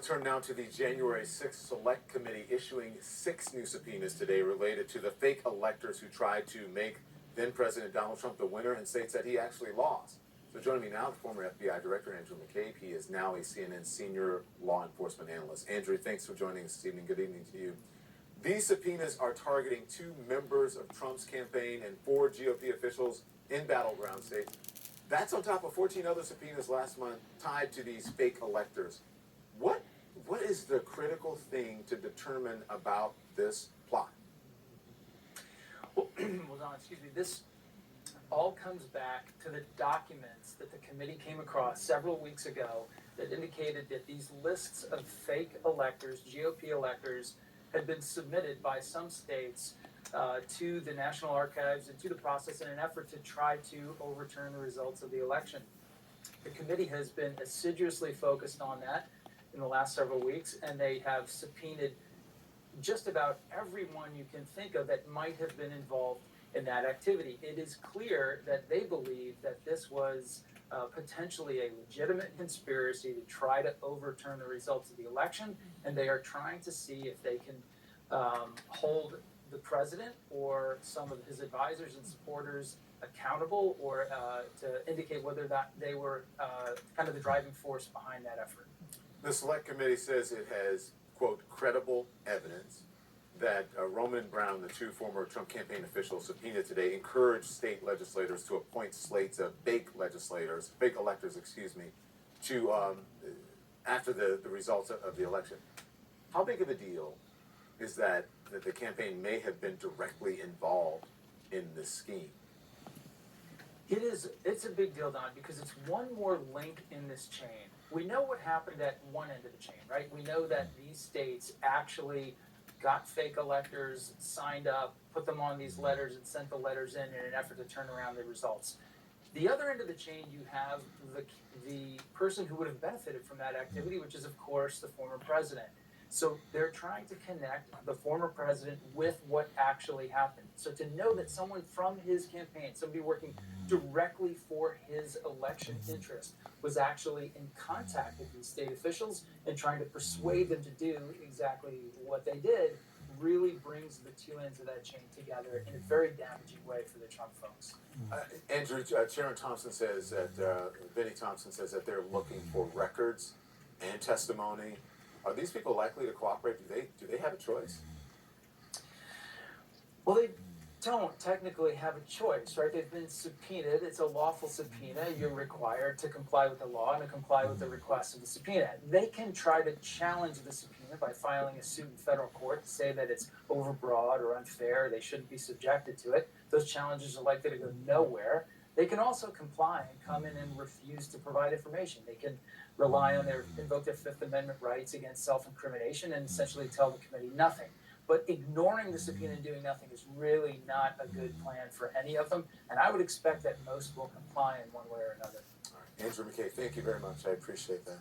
Turn now to the January 6th Select Committee issuing 6 new subpoenas today related to the fake electors who tried to make then-President Donald Trump the winner in states that he actually lost. So joining me now, the former FBI Director Andrew McCabe. He is now a CNN senior law enforcement analyst. Andrew, thanks for joining us this evening. Good evening to you. These subpoenas are targeting 2 members of Trump's campaign and 4 GOP officials in battleground states. That's on top of 14 other subpoenas last month tied to these fake electors. What is the critical thing to determine about this plot? Well, Don, excuse me, this all comes back to the documents that the committee came across several weeks ago that indicated that these lists of fake electors, GOP electors, had been submitted by some states to the National Archives and to the process in an effort to try to overturn the results of the election. The committee has been assiduously focused on that in the last several weeks, and they have subpoenaed just about everyone you can think of that might have been involved in that activity. It is clear that they believe that this was potentially a legitimate conspiracy to try to overturn the results of the election, and they are trying to see if they can hold the president or some of his advisors and supporters accountable, or to indicate whether that they were kind of the driving force behind that effort. The Select Committee says it has, quote, credible evidence that Roman Brown, the 2 former Trump campaign officials subpoenaed today, encouraged state legislators to appoint slates of fake electors, to after the results of the election. How big of a deal is that the campaign may have been directly involved in this scheme? It's a big deal, Don, because it's one more link in this chain. We know what happened at one end of the chain, right? We know that these states actually got fake electors, signed up, put them on these letters, and sent the letters in an effort to turn around the results. The other end of the chain, you have the person who would have benefited from that activity, which is, of course, the former president. So they're trying to connect the former president with what actually happened. So to know that someone from his campaign, somebody working directly for his election interest, was actually in contact with these state officials and trying to persuade them to do exactly what they did, really brings the 2 ends of that chain together in a very damaging way for the Trump folks. Andrew, Chairman Thompson says that, Vinnie Thompson says that they're looking for records and testimony. Are these people likely to cooperate? Do they have a choice? Well, they don't technically have a choice, right? They've been subpoenaed. It's a lawful subpoena. You're required to comply with the law and to comply with the request of the subpoena. They can try to challenge the subpoena by filing a suit in federal court to say that it's overbroad or unfair. They shouldn't be subjected to it. Those challenges are likely to go nowhere. They can also comply and come in and refuse to provide information. They can rely on invoke their 5th Amendment rights against self-incrimination and essentially tell the committee nothing. But ignoring the subpoena and doing nothing is really not a good plan for any of them, and I would expect that most will comply in one way or another. All right. Andrew McCabe, thank you very much. I appreciate that.